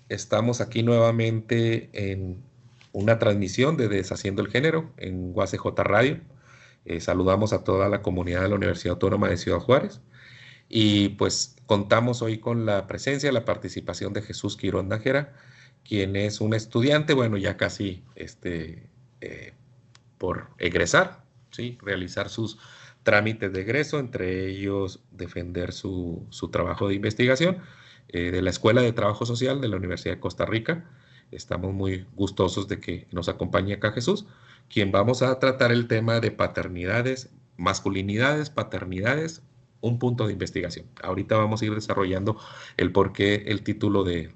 Estamos aquí nuevamente en una transmisión de Deshaciendo el Género en UACJ Radio. Saludamos a toda la comunidad de la Universidad Autónoma de Ciudad Juárez y pues contamos hoy con la presencia, la participación de Jesús Quirón Nájera, quien es un estudiante, bueno, ya casi eh, por egresar, ¿sí? Realizar sus trámites de egreso, entre ellos defender su trabajo de investigación de la Escuela de Trabajo Social de la Universidad de Costa Rica. Estamos muy gustosos de que nos acompañe acá Jesús, quien vamos a tratar el tema de paternidades, masculinidades, paternidades, un punto de investigación. Ahorita vamos a ir desarrollando el porqué, el título de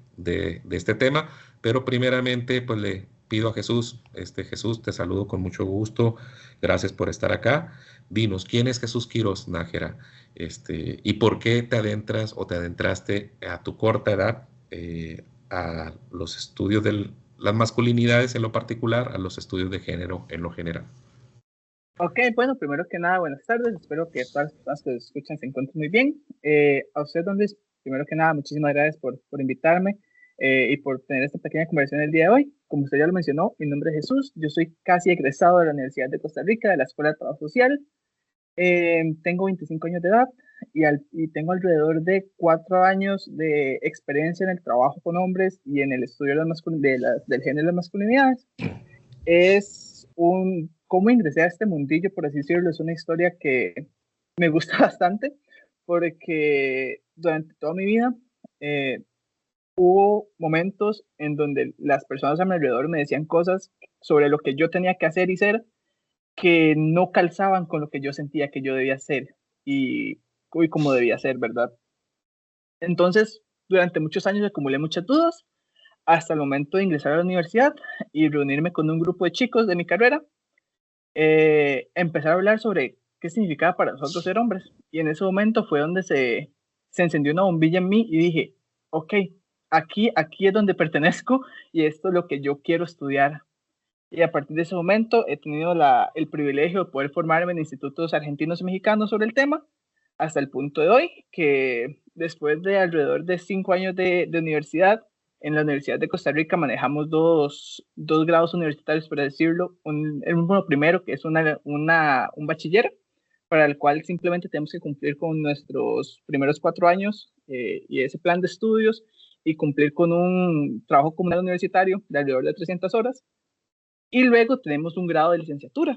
este tema, pero primeramente pues le pido a Jesús, Jesús, te saludo con mucho gusto, gracias por estar acá. Dinos, ¿quién es Jesús Quirós Nájera? ¿Y por qué te adentras o te adentraste a tu corta edad a los estudios de las masculinidades en lo particular, a los estudios de género en lo general? Ok, bueno, primero que nada, buenas tardes. Espero que todas las personas que escuchan se encuentren muy bien. A usted, don Luis, primero que nada, muchísimas gracias por invitarme y por tener esta pequeña conversación el día de hoy. Como usted ya lo mencionó, mi nombre es Jesús. Yo soy casi egresado de la Universidad de Costa Rica, de la Escuela de Trabajo Social. Tengo 25 años de edad y tengo alrededor de 4 años de experiencia en el trabajo con hombres y en el estudio del género de las masculinidades. Cómo ingresé a este mundillo, por así decirlo, es una historia que me gusta bastante porque durante toda mi vida eh, hubo momentos en donde las personas a mi alrededor me decían cosas sobre lo que yo tenía que hacer y ser que no calzaban con lo que yo sentía que yo debía ser y cómo debía ser, ¿verdad? Entonces, durante muchos años acumulé muchas dudas hasta el momento de ingresar a la universidad y reunirme con un grupo de chicos de mi carrera, empezar a hablar sobre qué significaba para nosotros ser hombres. Y en ese momento fue donde se encendió una bombilla en mí y dije, ok, aquí es donde pertenezco y esto es lo que yo quiero estudiar. Y a partir de ese momento he tenido el privilegio de poder formarme en institutos argentinos y mexicanos sobre el tema, hasta el punto de hoy, que después de alrededor de 5 años de universidad, en la Universidad de Costa Rica manejamos dos grados universitarios, por decirlo. Uno primero, que es un bachiller, para el cual simplemente tenemos que cumplir con nuestros primeros 4 años y ese plan de estudios y cumplir con un trabajo comunal universitario de alrededor de 300 horas. Y luego tenemos un grado de licenciatura,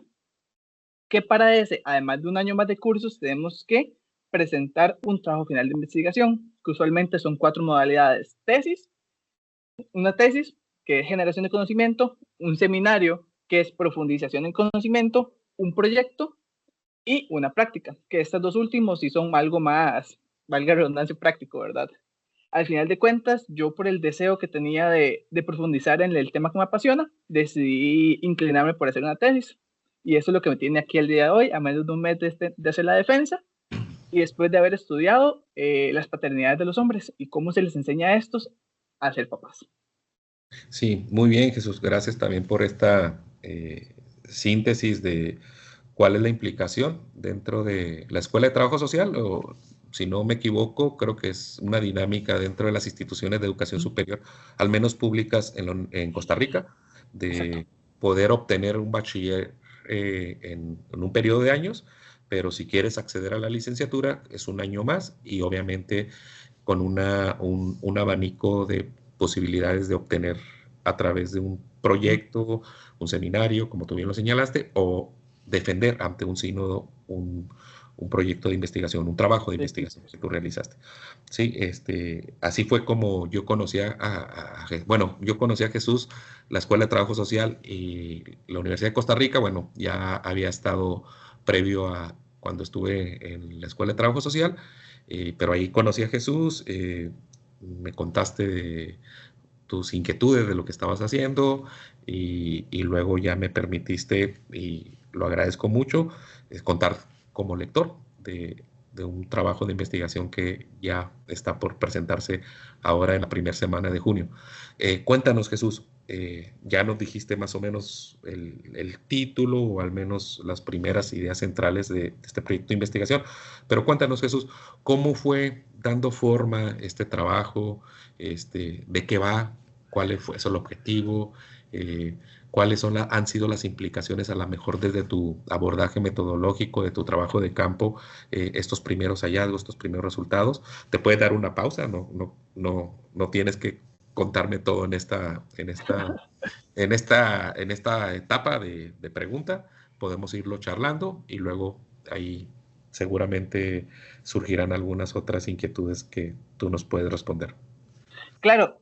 que para ese, además de un año más de cursos, tenemos que presentar un trabajo final de investigación, que usualmente son 4 modalidades: una tesis, que es generación de conocimiento; un seminario, que es profundización en conocimiento; un proyecto y una práctica, que estas dos últimos sí son algo más, valga la redundancia, práctico, ¿verdad? Al final de cuentas, yo por el deseo que tenía de profundizar en el tema que me apasiona, decidí inclinarme por hacer una tesis. Y eso es lo que me tiene aquí el día de hoy, a menos de un mes de hacer la defensa, y después de haber estudiado las paternidades de los hombres y cómo se les enseña a estos a ser papás. Sí, muy bien, Jesús. Gracias también por esta síntesis de cuál es la implicación dentro de la Escuela de Trabajo Social, o si no me equivoco, creo que es una dinámica dentro de las instituciones de educación superior, al menos públicas en Costa Rica, Exacto. de poder obtener un bachiller en un periodo de años, pero si quieres acceder a la licenciatura es un año más y obviamente con un abanico de posibilidades de obtener a través de un proyecto, un seminario, como tú bien lo señalaste, o defender ante un sínodo un proyecto de investigación, un trabajo de Sí, investigación que tú realizaste. Sí, así fue como yo conocí bueno, yo conocí a Jesús, la Escuela de Trabajo Social y la Universidad de Costa Rica. Bueno, ya había estado previo a cuando estuve en la Escuela de Trabajo Social, pero ahí conocí a Jesús, me contaste de tus inquietudes de lo que estabas haciendo y luego ya me permitiste, y lo agradezco mucho, contar como lector de un trabajo de investigación que ya está por presentarse ahora en la primera semana de junio. Cuéntanos, Jesús, ya nos dijiste más o menos el título o al menos las primeras ideas centrales de este proyecto de investigación, pero cuéntanos, Jesús, ¿cómo fue dando forma este trabajo? ¿De qué va? cuál fue eso el objetivo, cuáles han sido las implicaciones a lo mejor desde tu abordaje metodológico, de tu trabajo de campo, estos primeros hallazgos, estos primeros resultados. Te puedes dar una pausa, no tienes que contarme todo en esta etapa de pregunta. Podemos irlo charlando y luego ahí seguramente surgirán algunas otras inquietudes que tú nos puedes responder. Claro,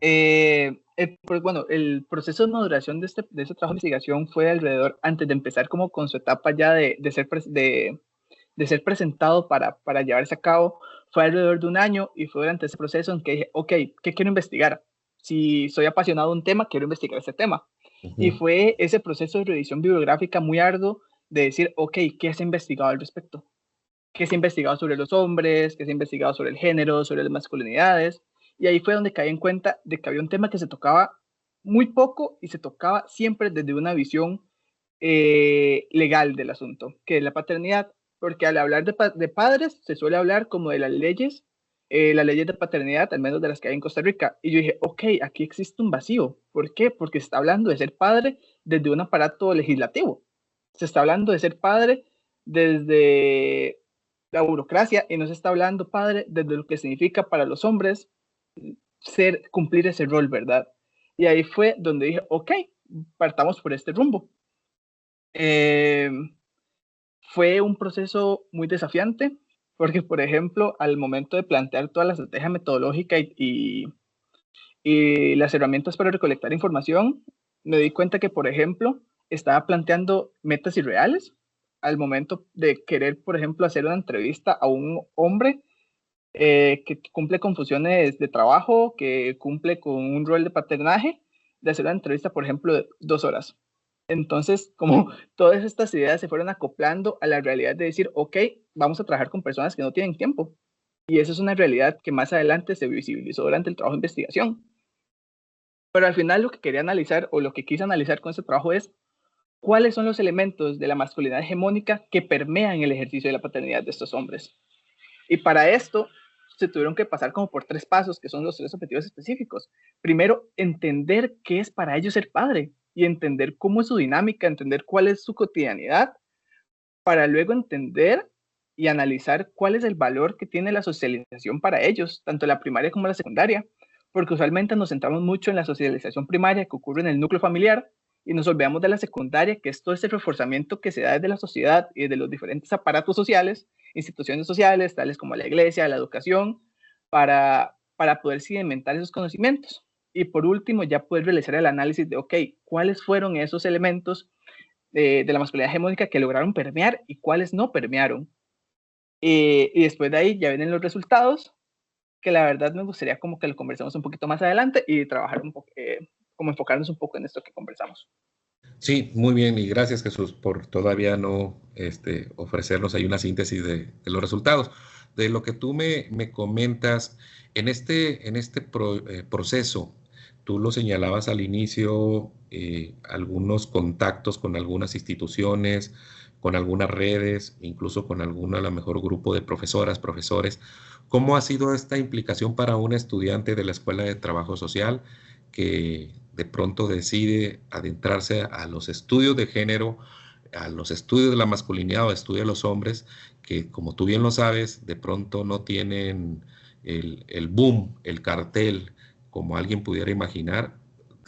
bueno, el proceso de maduración de este trabajo de investigación fue alrededor, antes de empezar como con su etapa ya de ser presentado para llevarse a cabo, fue alrededor de un año, y fue durante ese proceso en que dije, ok, ¿qué quiero investigar? Si soy apasionado de un tema, quiero investigar ese tema. Y fue ese proceso de revisión bibliográfica muy arduo de decir, ok, ¿qué se ha investigado al respecto? ¿Qué se ha investigado sobre los hombres? ¿Qué se ha investigado sobre el género, sobre las masculinidades? Y ahí fue donde caí en cuenta de que había un tema que se tocaba muy poco y se tocaba siempre desde una visión legal del asunto, que es la paternidad, porque al hablar de padres se suele hablar como de las leyes de paternidad, al menos de las que hay en Costa Rica. Y yo dije, ok, aquí existe un vacío. ¿Por qué? Porque se está hablando de ser padre desde un aparato legislativo. Se está hablando de ser padre desde la burocracia, y no se está hablando, padre, desde lo que significa para los hombres cumplir ese rol, ¿verdad? Y ahí fue donde dije, ok, partamos por este rumbo. Fue un proceso muy desafiante, porque, por ejemplo, al momento de plantear toda la estrategia metodológica y las herramientas para recolectar información, me di cuenta que, por ejemplo, estaba planteando metas irreales al momento de querer, por ejemplo, hacer una entrevista a un hombre que cumple con funciones de trabajo, que cumple con un rol de paternaje, de hacer una entrevista, por ejemplo, de 2 horas. Entonces, como todas estas ideas se fueron acoplando a la realidad de decir, ok, vamos a trabajar con personas que no tienen tiempo. Y eso es una realidad que más adelante se visibilizó durante el trabajo de investigación. Pero al final lo que quería analizar, o lo que quise analizar con este trabajo, es cuáles son los elementos de la masculinidad hegemónica que permean el ejercicio de la paternidad de estos hombres. Y para esto se tuvieron que pasar como por 3 pasos, que son los 3 objetivos específicos. Primero, entender qué es para ellos ser padre, y entender cómo es su dinámica, entender cuál es su cotidianidad, para luego entender y analizar cuál es el valor que tiene la socialización para ellos, tanto la primaria como la secundaria, porque usualmente nos centramos mucho en la socialización primaria que ocurre en el núcleo familiar, y nos olvidamos de la secundaria, que es todo ese reforzamiento que se da desde la sociedad y de los diferentes aparatos sociales, instituciones sociales, tales como la iglesia, la educación, para poder sedimentar esos conocimientos. Y por último, ya poder realizar el análisis de, ok, ¿cuáles fueron esos elementos de la masculinidad hegemónica que lograron permear y cuáles no permearon? Y después de ahí ya vienen los resultados, que la verdad me gustaría como que lo conversemos un poquito más adelante y trabajar un poco, como enfocarnos un poco en esto que conversamos. Sí, muy bien, y gracias, Jesús, por todavía no ofrecernos ahí una síntesis de los resultados. De lo que tú me comentas, en este proceso, tú lo señalabas al inicio, algunos contactos con algunas instituciones, con algunas redes, incluso con algún, a lo mejor, grupo de profesoras, profesores. ¿Cómo ha sido esta implicación para un estudiante de la Escuela de Trabajo Social que de pronto decide adentrarse a los estudios de género, a los estudios de la masculinidad o estudios de los hombres, que, como tú bien lo sabes, de pronto no tienen el boom, el cartel, como alguien pudiera imaginar?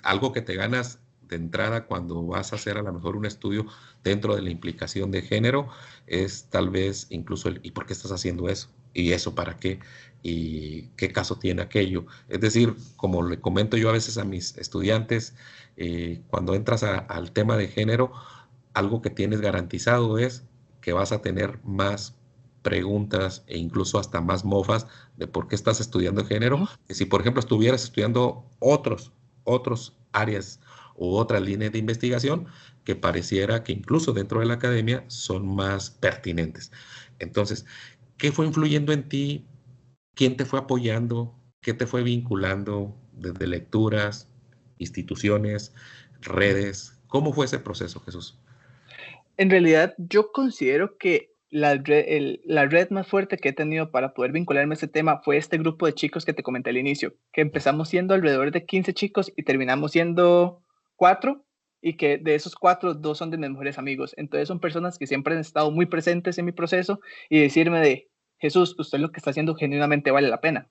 Algo que te ganas de entrada cuando vas a hacer a lo mejor un estudio dentro de la implicación de género es tal vez incluso ¿y por qué estás haciendo eso? ¿Y eso para qué? ¿Y qué caso tiene aquello? Es decir, como le comento yo a veces a mis estudiantes, cuando entras al tema de género, algo que tienes garantizado es que vas a tener más preguntas e incluso hasta más mofas de por qué estás estudiando género, que si por ejemplo estuvieras estudiando otros áreas u otras líneas de investigación que pareciera que incluso dentro de la academia son más pertinentes. Entonces, ¿qué fue influyendo en ti? ¿Quién te fue apoyando? ¿Qué te fue vinculando desde lecturas, instituciones, redes? ¿Cómo fue ese proceso, Jesús? En realidad, yo considero que la red más fuerte que he tenido para poder vincularme a este tema fue este grupo de chicos que te comenté al inicio, que empezamos siendo alrededor de 15 chicos y terminamos siendo 4, y que de esos 4, 2 son de mis mejores amigos. Entonces son personas que siempre han estado muy presentes en mi proceso y decirme de, Jesús, usted lo que está haciendo genuinamente vale la pena.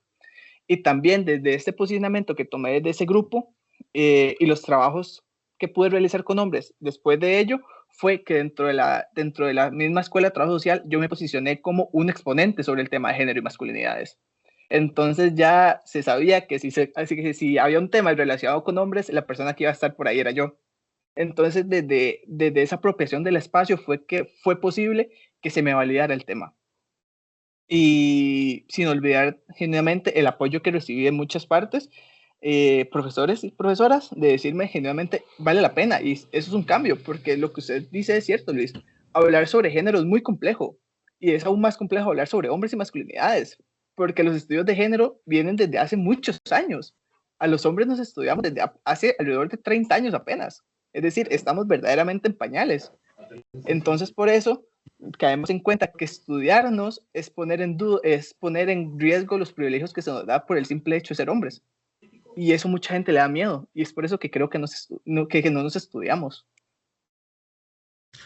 Y también desde este posicionamiento que tomé de ese grupo y los trabajos que pude realizar con hombres después de ello, fue que dentro de la misma escuela de trabajo social yo me posicioné como un exponente sobre el tema de género y masculinidades. Entonces ya se sabía que así que si había un tema relacionado con hombres, la persona que iba a estar por ahí era yo. Entonces desde esa apropiación del espacio fue que fue posible que se me validara el tema. Y sin olvidar genuinamente el apoyo que recibí de muchas partes, profesores y profesoras, de decirme genuinamente vale la pena. Y eso es un cambio, porque lo que usted dice es cierto, Luis. Hablar sobre género es muy complejo. Y es aún más complejo hablar sobre hombres y masculinidades, porque los estudios de género vienen desde hace muchos años. A los hombres nos estudiamos desde hace alrededor de 30 años apenas. Es decir, estamos verdaderamente en pañales. Entonces, por eso, caemos en cuenta que estudiarnos es poner en riesgo los privilegios que se nos da por el simple hecho de ser hombres. Y eso mucha gente le da miedo. Y es por eso que creo que no nos estudiamos.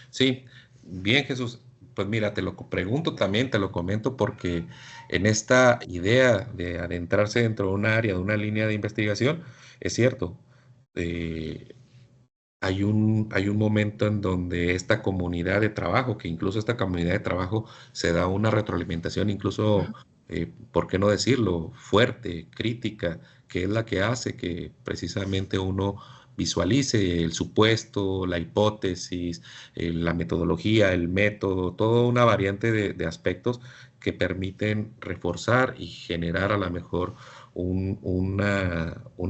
Sí, bien, Jesús. Pues mira, te lo pregunto también, te lo comento porque en esta idea de adentrarse dentro de un área, de una línea de investigación, es cierto, eh, hay un momento en donde esta comunidad de trabajo, que incluso esta comunidad de trabajo se da una retroalimentación, incluso, ¿por qué no decirlo?, fuerte, crítica, que es la que hace que precisamente uno visualice el supuesto, la hipótesis, la metodología, el método, toda una variante de aspectos que permiten reforzar y generar a lo mejor un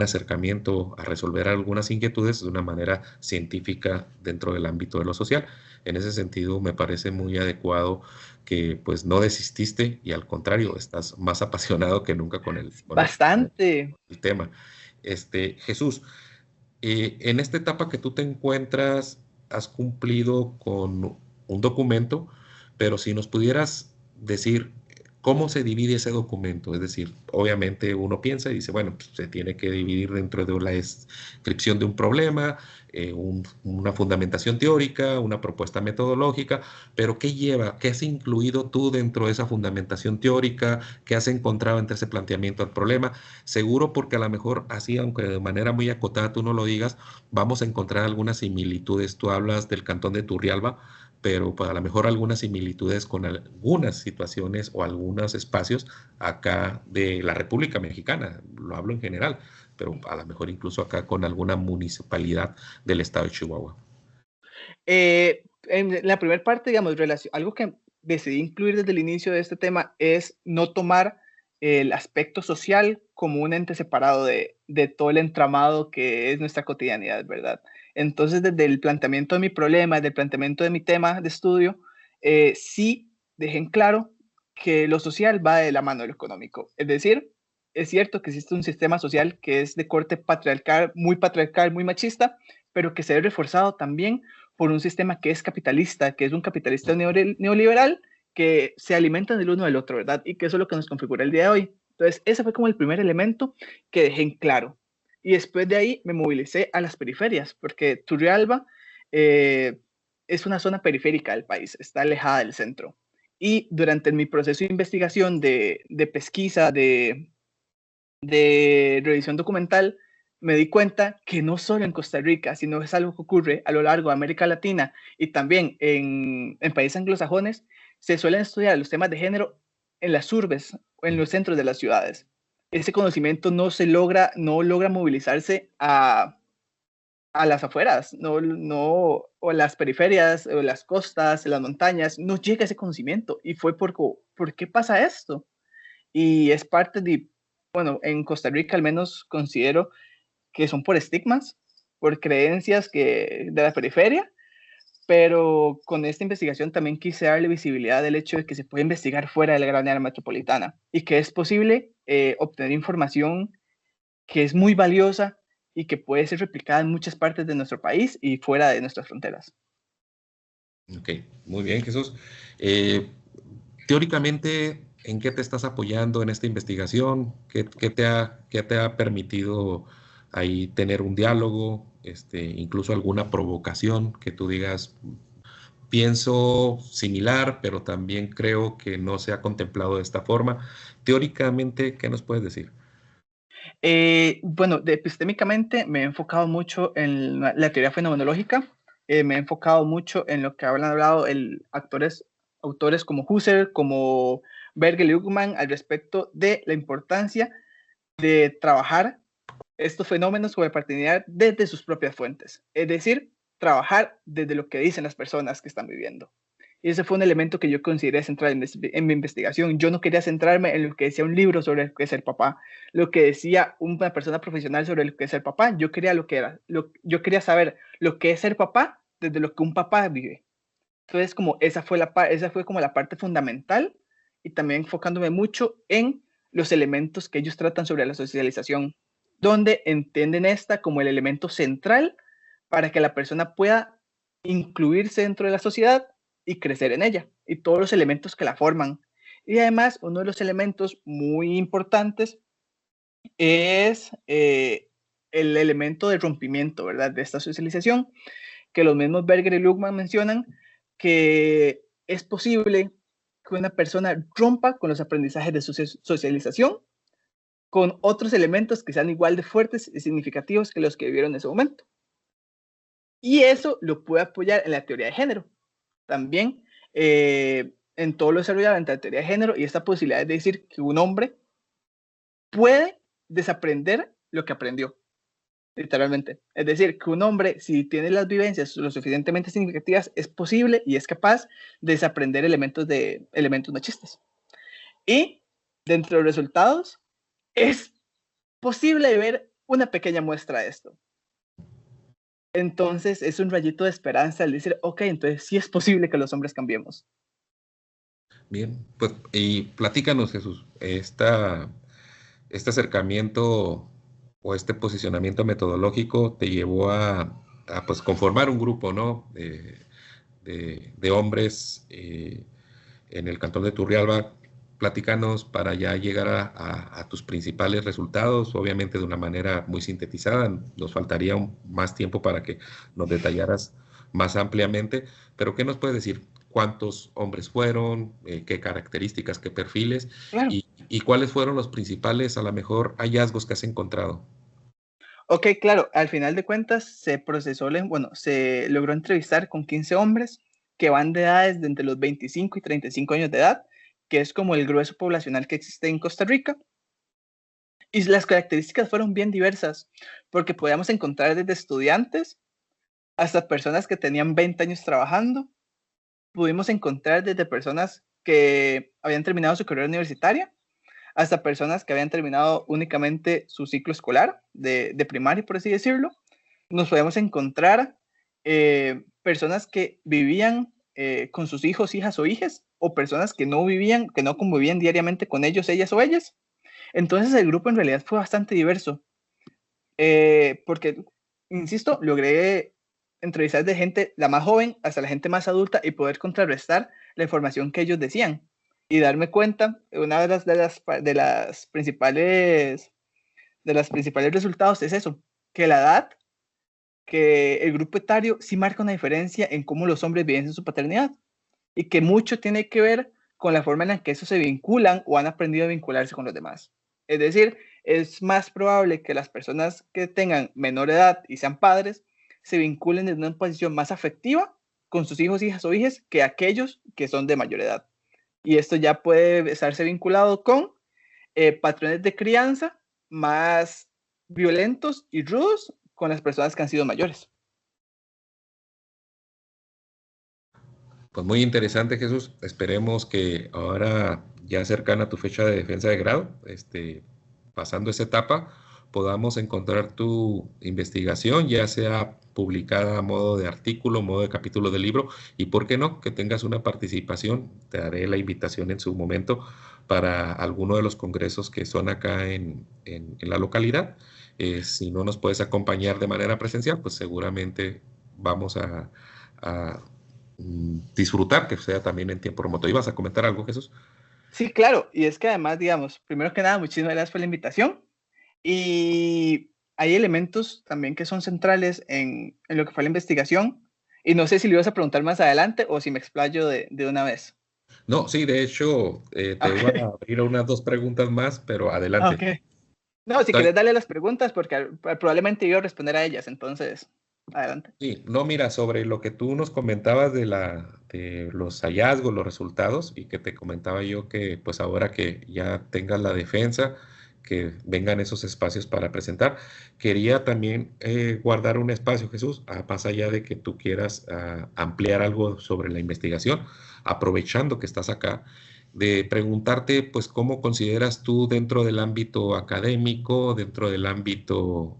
acercamiento a resolver algunas inquietudes de una manera científica dentro del ámbito de lo social. En ese sentido, me parece muy adecuado que pues no desististe y al contrario, estás más apasionado que nunca con Bastante. el tema. Jesús, en esta etapa que tú te encuentras, has cumplido con un documento, pero si nos pudieras decir cómo se divide ese documento, es decir, obviamente uno piensa y dice, bueno, pues, se tiene que dividir dentro de la descripción de un problema, una fundamentación teórica, una propuesta metodológica, pero ¿qué lleva? ¿Qué has incluido tú dentro de esa fundamentación teórica? ¿Qué has encontrado entre ese planteamiento del problema? Seguro porque a lo mejor así, aunque de manera muy acotada tú no lo digas, vamos a encontrar algunas similitudes. Tú hablas del cantón de Turrialba, pero pues, a lo mejor algunas similitudes con algunas situaciones o algunos espacios acá de la República Mexicana, lo hablo en general, pero a lo mejor incluso acá con alguna municipalidad del estado de Chihuahua. En la primera parte, digamos, algo que decidí incluir desde el inicio de este tema es no tomar el aspecto social como un ente separado de todo el entramado que es nuestra cotidianidad, ¿verdad? Entonces, desde el planteamiento de mi problema, desde el planteamiento de mi tema de estudio, sí dejé en claro que lo social va de la mano de lo económico. Es decir, es cierto que existe un sistema social que es de corte patriarcal, muy machista, pero que se ve reforzado también por un sistema que es capitalista, que es un capitalista neoliberal que se alimentan del uno del otro, ¿verdad? Y que eso es lo que nos configura el día de hoy. Entonces, ese fue como el primer elemento que dejé en claro. Y después de ahí me movilicé a las periferias, porque Turrialba es una zona periférica del país, está alejada del centro. Y durante mi proceso de investigación, de pesquisa, de revisión documental, me di cuenta que no solo en Costa Rica, sino es algo que ocurre a lo largo de América Latina y también en países anglosajones, se suelen estudiar los temas de género en las urbes o en los centros de las ciudades. Ese conocimiento no logra movilizarse a las afueras, o las periferias, o las costas, las montañas, no llega ese conocimiento. Y fue ¿por qué pasa esto? Y es parte de, bueno, en Costa Rica al menos considero que son por estigmas, por creencias de la periferia, pero con esta investigación también quise darle visibilidad al hecho de que se puede investigar fuera de la gran área metropolitana y que es posible obtener información que es muy valiosa y que puede ser replicada en muchas partes de nuestro país y fuera de nuestras fronteras. Ok, muy bien, Jesús. Eh, Teóricamente, ¿en qué te estás apoyando en esta investigación? Qué te ha permitido ahí tener un diálogo, incluso alguna provocación que tú digas, pienso similar, pero también creo que no se ha contemplado de esta forma? Teóricamente, ¿qué nos puedes decir? Bueno, epistémicamente me he enfocado mucho en la teoría fenomenológica, me he enfocado mucho en lo que han hablado autores como Husserl, como Berger y Luhmann al respecto de la importancia de trabajar estos fenómenos sobre paternidad desde sus propias fuentes, es decir, trabajar desde lo que dicen las personas que están viviendo. Y ese fue un elemento que yo consideré central en mi investigación. Yo no quería centrarme en lo que decía un libro sobre lo que es ser papá, lo que decía una persona profesional sobre lo que es ser papá. Yo quería yo quería saber lo que es ser papá desde lo que un papá vive. Entonces, como esa fue como la parte fundamental, y también enfocándome mucho en los elementos que ellos tratan sobre la socialización, donde entienden esta como el elemento central para que la persona pueda incluirse dentro de la sociedad y crecer en ella, y todos los elementos que la forman. Y además, uno de los elementos muy importantes es el elemento de rompimiento, ¿verdad? De esta socialización, que los mismos Berger y Luhmann mencionan, que es posible que una persona rompa con los aprendizajes de su socialización con otros elementos que sean igual de fuertes y significativos que los que vivieron en ese momento. Y eso lo puede apoyar en la teoría de género. También en todo lo desarrollado en la teoría de género y esta posibilidad de decir que un hombre puede desaprender lo que aprendió, literalmente. Es decir, que un hombre, si tiene las vivencias lo suficientemente significativas, es posible y es capaz de desaprender elementos machistas. Y dentro de los resultados, es posible ver una pequeña muestra de esto. Entonces, es un rayito de esperanza al decir, ok, entonces sí es posible que los hombres cambiemos. Bien, pues, y platícanos, Jesús, este acercamiento o este posicionamiento metodológico te llevó pues, conformar un grupo, ¿no? De hombres en el cantón de Turrialba. Platícanos para ya llegar a tus principales resultados, obviamente de una manera muy sintetizada. Nos faltaría más tiempo para que nos detallaras más ampliamente, pero ¿qué nos puedes decir? ¿Cuántos hombres fueron? ¿Qué características, qué perfiles? Claro. Y cuáles fueron los principales, a lo mejor, hallazgos que has encontrado? Ok, claro, al final de cuentas se logró entrevistar con 15 hombres que van de edades de entre los 25 y 35 años de edad, que es como el grueso poblacional que existe en Costa Rica. Y las características fueron bien diversas, porque podíamos encontrar desde estudiantes hasta personas que tenían 20 años trabajando. Pudimos encontrar desde personas que habían terminado su carrera universitaria hasta personas que habían terminado únicamente su ciclo escolar de primaria, por así decirlo. Nos podemos encontrar personas que vivían con sus hijos, hijas o hijas, o personas que no vivían, que no convivían diariamente con ellos, ellas o ellas. Entonces el grupo en realidad fue bastante diverso, porque, insisto, logré entrevistar de gente, la más joven hasta la gente más adulta, y poder contrarrestar la información que ellos decían y darme cuenta, una de las principales resultados es eso, que la edad, que el grupo etario sí marca una diferencia en cómo los hombres viven en su paternidad, y que mucho tiene que ver con la forma en la que esos se vinculan o han aprendido a vincularse con los demás. Es decir, es más probable que las personas que tengan menor edad y sean padres se vinculen desde una posición más afectiva con sus hijos, hijas o hijas que aquellos que son de mayor edad. Y esto ya puede estarse vinculado con patrones de crianza más violentos y rudos con las personas que han sido mayores. Pues muy interesante, Jesús. Esperemos que ahora, ya cercana a tu fecha de defensa de grado, pasando esa etapa, podamos encontrar tu investigación, ya sea publicada a modo de artículo, modo de capítulo de libro, y por qué no, que tengas una participación. Te haré la invitación en su momento para alguno de los congresos que son acá en la localidad. Si no nos puedes acompañar de manera presencial, pues seguramente vamos a disfrutar, que sea también en tiempo remoto. ¿Ibas a comentar algo, Jesús? Sí, claro, y es que además, digamos, primero que nada, muchísimas gracias por la invitación. Y hay elementos también que son centrales en lo que fue la investigación. Y no sé si lo ibas a preguntar más adelante o si me explayo de una vez. No, sí, de hecho, te iba a Ok, abrir unas dos preguntas más, pero adelante. ok. No, si Está quieres darle las preguntas, porque probablemente yo a responder a ellas, entonces, adelante. Sí, no, mira, sobre lo que tú nos comentabas de los hallazgos, los resultados, y que te comentaba yo que pues ahora que ya tengas la defensa, que vengan esos espacios para presentar, quería también guardar un espacio, Jesús, más allá de que tú quieras ampliar algo sobre la investigación, aprovechando que estás acá, de preguntarte pues cómo consideras tú dentro del ámbito académico, dentro del ámbito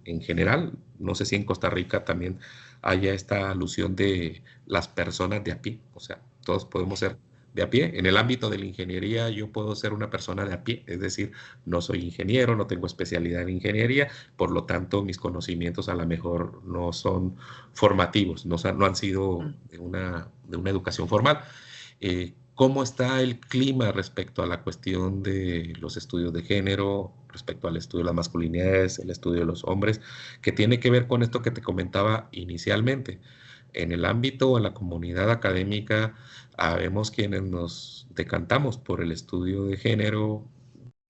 en general. No sé si en Costa Rica también haya esta alusión de las personas de a pie, o sea, todos podemos ser de a pie. En el ámbito de la ingeniería yo puedo ser una persona de a pie, es decir, no soy ingeniero, no tengo especialidad en ingeniería, por lo tanto mis conocimientos a lo mejor no son formativos, no han sido Mm. de una educación formal. ¿Cómo está el clima respecto a la cuestión de los estudios de género, respecto al estudio de las masculinidades, el estudio de los hombres, que tiene que ver con esto que te comentaba inicialmente? En el ámbito o en la comunidad académica, habemos quienes nos decantamos por el estudio de género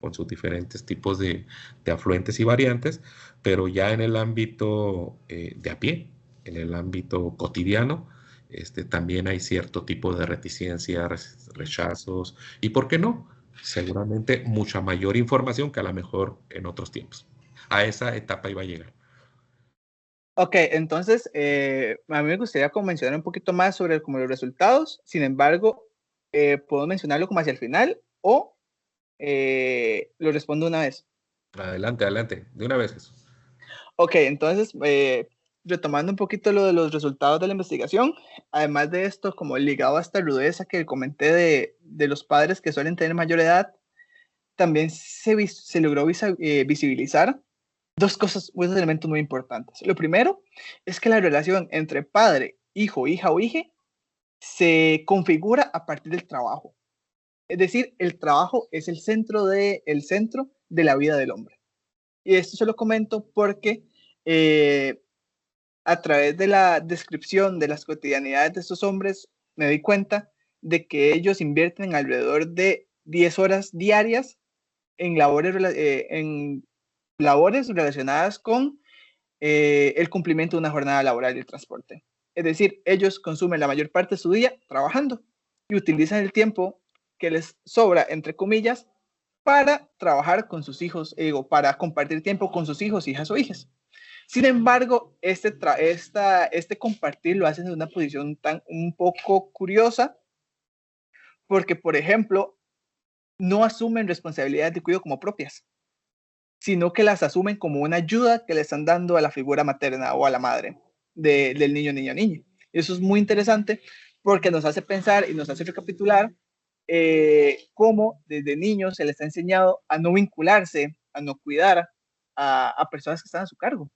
con sus diferentes tipos de afluentes y variantes, pero ya en el ámbito de a pie, en el ámbito cotidiano, también hay cierto tipo de reticencia, rechazos y, ¿por qué no? Seguramente mucha mayor información que a lo mejor en otros tiempos. A esa etapa iba a llegar. Ok, entonces, a mí me gustaría como mencionar un poquito más sobre como los resultados. Sin embargo, puedo mencionarlo como hacia el final o lo respondo una vez. Adelante, adelante, de una vez, Jesús. Ok, entonces, retomando un poquito lo de los resultados de la investigación, además de esto, como ligado a esta rudeza que comenté de los padres que suelen tener mayor edad, también se logró visibilizar dos cosas, dos elementos muy importantes. Lo primero es que la relación entre padre, hijo, hija o hije se configura a partir del trabajo. Es decir, el trabajo es el centro de la vida del hombre. Y esto se lo comento porque eh, a través de la descripción de las cotidianidades de estos hombres, me doy cuenta de que ellos invierten alrededor de 10 horas diarias en labores relacionadas con el cumplimiento de una jornada laboral y el transporte. Es decir, ellos consumen la mayor parte de su día trabajando y utilizan el tiempo que les sobra, entre comillas, para trabajar con sus hijos, para compartir tiempo con sus hijos, hijas o hijas. Sin embargo, este compartir lo hacen de una posición un poco curiosa, porque, por ejemplo, no asumen responsabilidades de cuidado como propias, sino que las asumen como una ayuda que le están dando a la figura materna o a la madre del niño, niño, niña. Eso es muy interesante porque nos hace pensar y nos hace recapitular cómo desde niños se les ha enseñado a no vincularse, a no cuidar a personas que están a su cargo,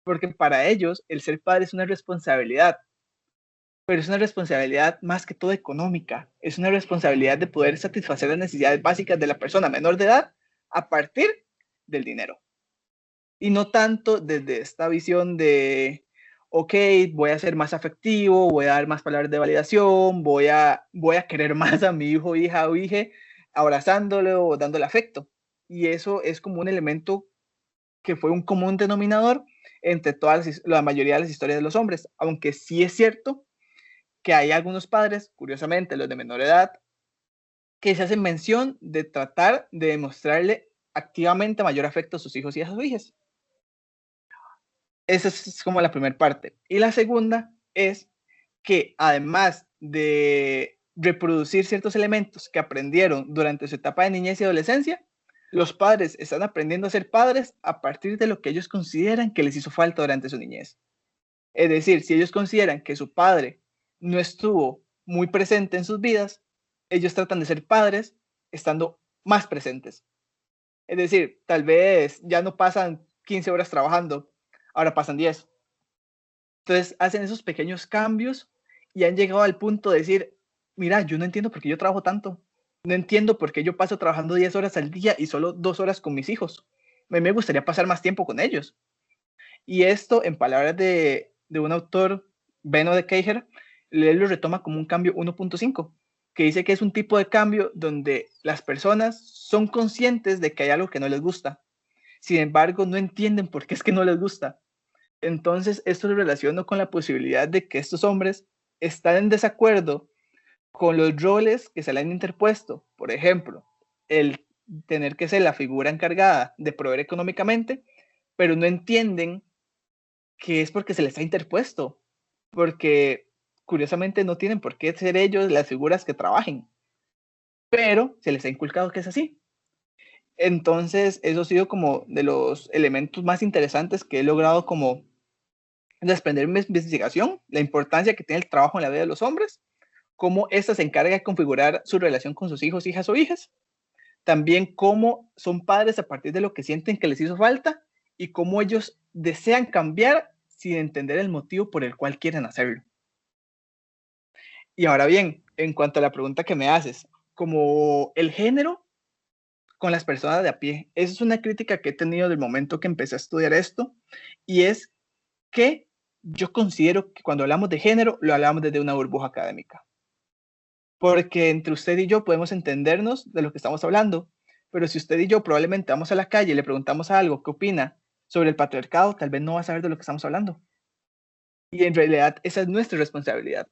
porque para ellos el ser padre es una responsabilidad, pero es una responsabilidad más que todo económica, es una responsabilidad de poder satisfacer las necesidades básicas de la persona menor de edad a partir del dinero. Y no tanto desde esta visión de, ok, voy a ser más afectivo, voy a dar más palabras de validación, voy a querer más a mi hijo, hija o hije, abrazándole o dándole afecto. Y eso es como un elemento que fue un común denominador entre la mayoría de las historias de los hombres, aunque sí es cierto que hay algunos padres, curiosamente los de menor edad, que se hacen mención de tratar de demostrarle activamente mayor afecto a sus hijos y a sus hijas. Esa es como la primera parte. Y la segunda es que además de reproducir ciertos elementos que aprendieron durante su etapa de niñez y adolescencia, los padres están aprendiendo a ser padres a partir de lo que ellos consideran que les hizo falta durante su niñez. Es decir, si ellos consideran que su padre no estuvo muy presente en sus vidas, ellos tratan de ser padres estando más presentes. Es decir, tal vez ya no pasan 15 horas trabajando, ahora pasan 10. Entonces hacen esos pequeños cambios y han llegado al punto de decir, mira, yo no entiendo por qué yo trabajo tanto, no entiendo por qué yo paso trabajando 10 horas al día y solo 2 horas con mis hijos. A mí me gustaría pasar más tiempo con ellos. Y esto, en palabras de un autor, Benno de Keijer, él lo retoma como un cambio 1.5, que dice que es un tipo de cambio donde las personas son conscientes de que hay algo que no les gusta, sin embargo no entienden por qué es que no les gusta. Entonces esto lo relaciono con la posibilidad de que estos hombres están en desacuerdo con los roles que se le han interpuesto. Por ejemplo, el tener que ser la figura encargada de proveer económicamente, pero no entienden que es porque se les ha interpuesto, porque curiosamente no tienen por qué ser ellos las figuras que trabajen, pero se les ha inculcado que es así. Entonces, eso ha sido como de los elementos más interesantes que he logrado como desprender mi investigación, la importancia que tiene el trabajo en la vida de los hombres, cómo ésta se encarga de configurar su relación con sus hijos, hijas o hijas, también cómo son padres a partir de lo que sienten que les hizo falta y cómo ellos desean cambiar sin entender el motivo por el cual quieren hacerlo. Y ahora bien, en cuanto a la pregunta que me haces, como el género con las personas de a pie, esa es una crítica que he tenido del momento que empecé a estudiar esto, y es que yo considero que cuando hablamos de género, lo hablamos desde una burbuja académica. Porque entre usted y yo podemos entendernos de lo que estamos hablando, pero si usted y yo probablemente vamos a la calle y le preguntamos algo, ¿qué opina sobre el patriarcado? Tal vez no va a saber de lo que estamos hablando. Y en realidad esa es nuestra responsabilidad.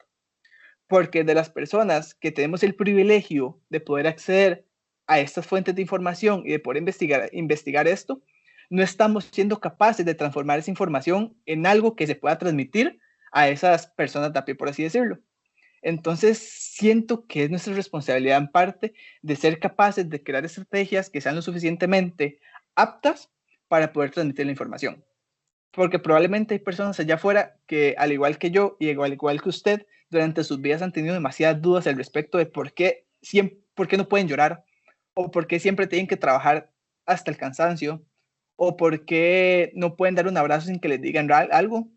Porque de las personas que tenemos el privilegio de poder acceder a estas fuentes de información y de poder investigar esto, no estamos siendo capaces de transformar esa información en algo que se pueda transmitir a esas personas de a pie, por así decirlo. Entonces, siento que es nuestra responsabilidad en parte de ser capaces de crear estrategias que sean lo suficientemente aptas para poder transmitir la información. Porque probablemente hay personas allá afuera que, al igual que yo y al igual que usted, durante sus vidas han tenido demasiadas dudas al respecto de por qué no pueden llorar, o por qué siempre tienen que trabajar hasta el cansancio, o por qué no pueden dar un abrazo sin que les digan algo.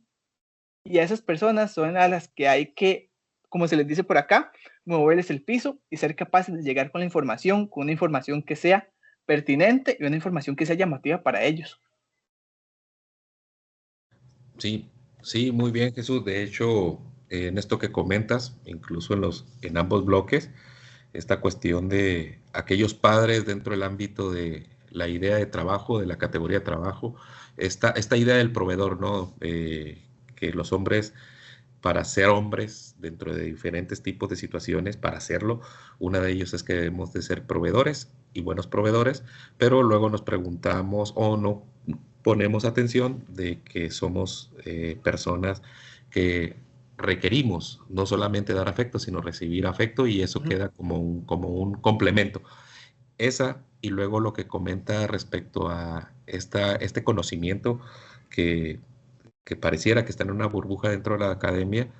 Y a esas personas son a las que hay que, como se les dice por acá, moverles el piso y ser capaces de llegar con la información, con una información que sea pertinente y una información que sea llamativa para ellos. Sí, sí, muy bien, Jesús. De hecho, en esto que comentas, incluso en ambos bloques, esta cuestión de aquellos padres dentro del ámbito de la idea de trabajo, de la categoría de trabajo, esta idea del proveedor, ¿no? Que los hombres, para ser hombres dentro de diferentes tipos de situaciones, para hacerlo, una de ellos es que debemos de ser proveedores y buenos proveedores, pero luego nos preguntamos o no ponemos atención de que somos personas que requerimos no solamente dar afecto, sino recibir afecto y eso queda como un complemento. Esa y luego lo que comenta respecto a este conocimiento que, que pareciera que está en una burbuja dentro de la academia,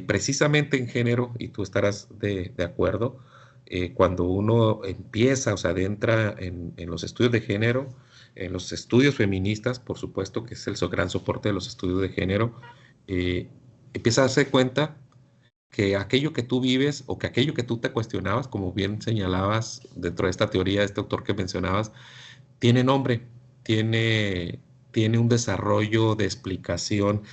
precisamente en género, y tú estarás de acuerdo, cuando uno empieza o se adentra en los estudios de género, en los estudios feministas, por supuesto, que es el gran soporte de los estudios de género, empieza a darse cuenta que aquello que tú vives o que aquello que tú te cuestionabas, como bien señalabas dentro de esta teoría de este autor que mencionabas, tiene nombre, tiene, tiene un desarrollo de explicación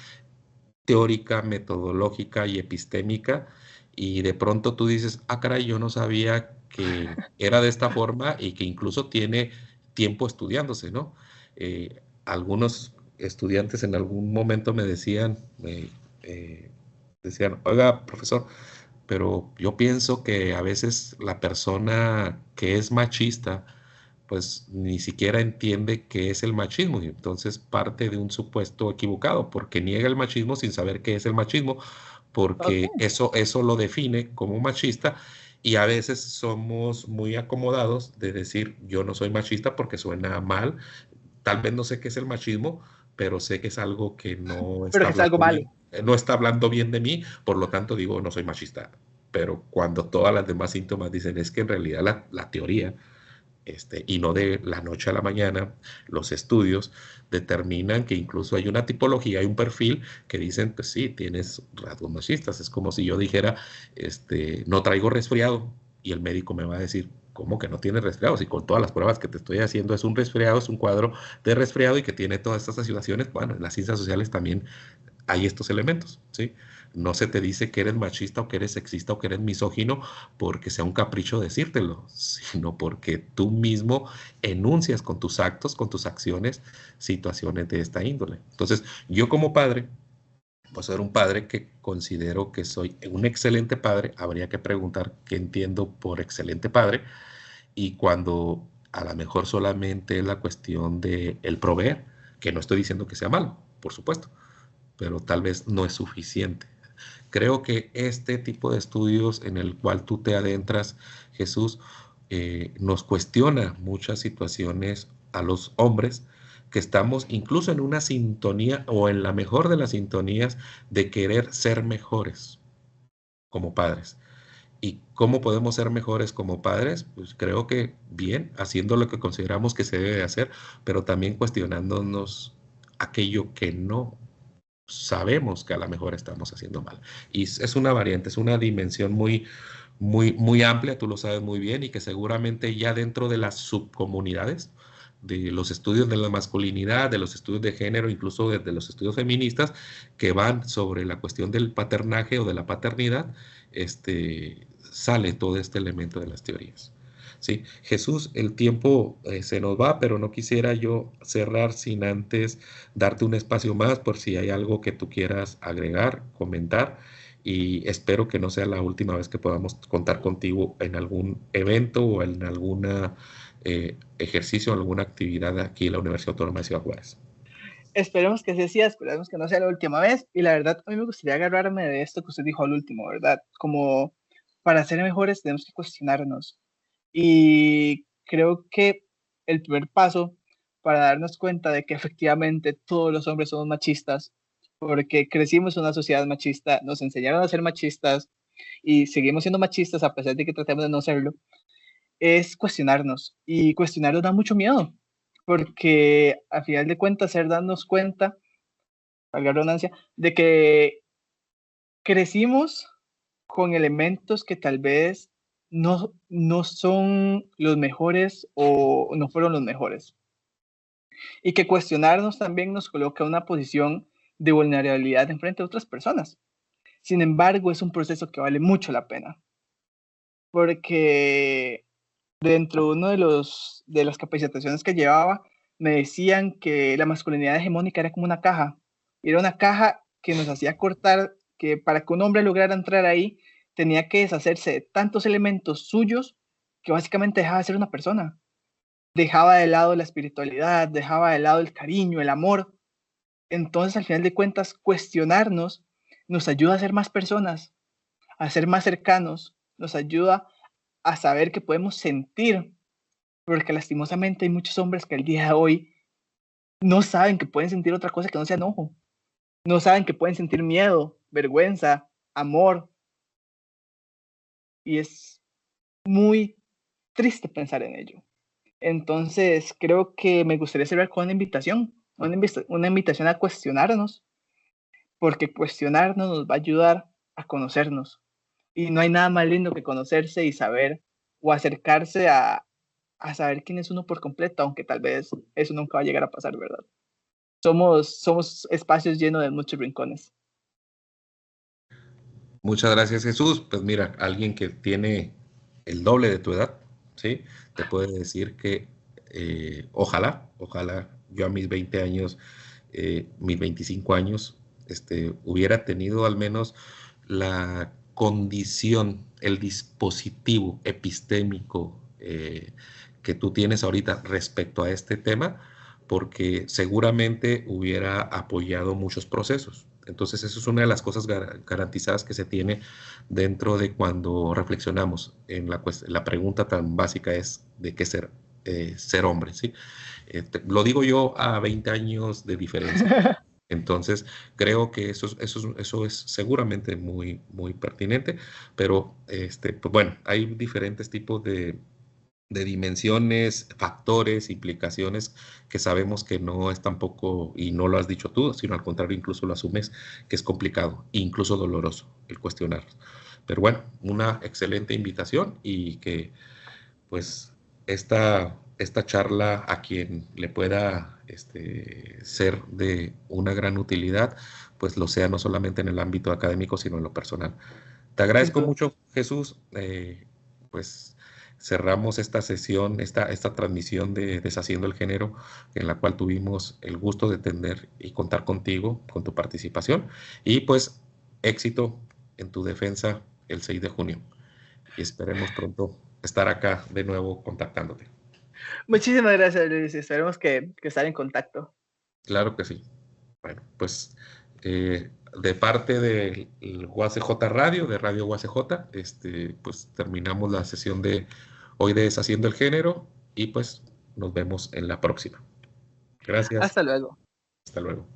teórica, metodológica y epistémica, y de pronto tú dices, ah, caray, yo no sabía que era de esta forma y que incluso tiene tiempo estudiándose, ¿no? Algunos estudiantes en algún momento me decían, oiga, profesor, pero yo pienso que a veces la persona que es machista, pues ni siquiera entiende qué es el machismo y entonces parte de un supuesto equivocado porque niega el machismo sin saber qué es el machismo, porque Okay. eso lo define como machista y a veces somos muy acomodados de decir yo no soy machista porque suena mal, tal vez no sé qué es el machismo, pero sé que es algo que no Pero está que es algo hablando malo. bien, no está hablando bien de mí, por lo tanto digo no soy machista. Pero cuando todas las demás síntomas dicen es que en realidad la teoría y no de la noche a la mañana. Los estudios determinan que incluso hay una tipología, hay un perfil que dicen, pues sí, tienes rasgos machistas. Es como si yo dijera, no traigo resfriado y el médico me va a decir, ¿cómo que no tienes resfriado? Si con todas las pruebas que te estoy haciendo es un resfriado, es un cuadro de resfriado y que tiene todas estas situaciones. Bueno, en las ciencias sociales también hay estos elementos, ¿sí? No se te dice que eres machista o que eres sexista o que eres misógino porque sea un capricho decírtelo, sino porque tú mismo enuncias con tus actos, con tus acciones, situaciones de esta índole. Entonces, yo como padre, pues ser un padre que considero que soy un excelente padre, habría que preguntar qué entiendo por excelente padre, y cuando a lo mejor solamente es la cuestión de el proveer, que no estoy diciendo que sea malo, por supuesto, pero tal vez no es suficiente. Creo que este tipo de estudios en el cual tú te adentras, Jesús, nos cuestiona muchas situaciones a los hombres que estamos incluso en una sintonía o en la mejor de las sintonías de querer ser mejores como padres. ¿Y cómo podemos ser mejores como padres? Pues creo que bien, haciendo lo que consideramos que se debe hacer, pero también cuestionándonos aquello que no sabemos que a lo mejor estamos haciendo mal. Y es una variante, es una dimensión muy amplia, tú lo sabes muy bien, y que seguramente ya dentro de las subcomunidades, de los estudios de la masculinidad, de los estudios de género, incluso desde los estudios feministas, que van sobre la cuestión del paternaje o de la paternidad, sale todo este elemento de las teorías. Sí, Jesús, el tiempo se nos va, pero no quisiera yo cerrar sin antes darte un espacio más por si hay algo que tú quieras agregar, comentar, y espero que no sea la última vez que podamos contar contigo en algún evento o en alguna ejercicio, alguna actividad aquí en la Universidad Autónoma de Ciudad Juárez. Esperemos que sea, esperemos que no sea la última vez. Y la verdad, a mí me gustaría agarrarme de esto que usted dijo al último, ¿verdad? Como para ser mejores tenemos que cuestionarnos. Y creo que el primer paso para darnos cuenta de que efectivamente todos los hombres somos machistas, porque crecimos en una sociedad machista, nos enseñaron a ser machistas y seguimos siendo machistas a pesar de que tratemos de no serlo, es cuestionarnos. Y cuestionarnos da mucho miedo, porque al final de cuentas, ser darnos cuenta, valga la redundancia, de que crecimos con elementos que tal vez no son los mejores o no fueron los mejores. Y que cuestionarnos también nos coloca en una posición de vulnerabilidad en frente a otras personas. Sin embargo, es un proceso que vale mucho la pena. Porque dentro de uno de las capacitaciones que llevaba, me decían que la masculinidad hegemónica era como una caja. Era una caja que nos hacía cortar, que para que un hombre lograra entrar ahí, tenía que deshacerse de tantos elementos suyos que básicamente dejaba de ser una persona. Dejaba de lado la espiritualidad, dejaba de lado el cariño, el amor. Entonces, al final de cuentas, cuestionarnos nos ayuda a ser más personas, a ser más cercanos, nos ayuda a saber que podemos sentir, porque lastimosamente hay muchos hombres que al día de hoy no saben que pueden sentir otra cosa que no sea enojo, no saben que pueden sentir miedo, vergüenza, amor, y es muy triste pensar en ello. Entonces, creo que me gustaría cerrar con una invitación, una invitación a cuestionarnos, porque cuestionarnos nos va a ayudar a conocernos. Y no hay nada más lindo que conocerse y saber o acercarse a saber quién es uno por completo, aunque tal vez eso nunca va a llegar a pasar, ¿verdad? Somos espacios llenos de muchos rincones. Muchas gracias, Jesús. Pues mira, alguien que tiene el doble de tu edad, ¿sí? Te puede decir que ojalá yo a mis 20 años, mis 25 años, hubiera tenido al menos la condición, el dispositivo epistémico que tú tienes ahorita respecto a este tema, porque seguramente hubiera apoyado muchos procesos. Entonces, eso es una de las cosas garantizadas que se tiene dentro de cuando reflexionamos en la pregunta tan básica es de qué ser hombre, ¿sí? Lo digo yo a 20 años de diferencia. Entonces, creo que eso es seguramente muy pertinente, pero pues bueno, hay diferentes tipos de dimensiones, factores, implicaciones que sabemos que no es tampoco, y no lo has dicho tú, sino al contrario, incluso lo asumes, que es complicado, incluso doloroso el cuestionar. Pero bueno, una excelente invitación y que pues esta charla a quien le pueda ser de una gran utilidad, pues lo sea no solamente en el ámbito académico, sino en lo personal. Te Sin agradezco duda. mucho, Jesús. Pues cerramos esta sesión, esta transmisión de Deshaciendo el Género, en la cual tuvimos el gusto de tener y contar contigo, con tu participación. Y pues éxito en tu defensa el 6 de junio. Y esperemos pronto estar acá de nuevo contactándote. Muchísimas gracias, Luis. Esperemos que estar en contacto. Claro que sí. Bueno, pues de parte del UACJ Radio, de Radio UACJ, pues terminamos la sesión de hoy de Deshaciendo el Género y pues nos vemos en la próxima. Gracias. Hasta luego. Hasta luego.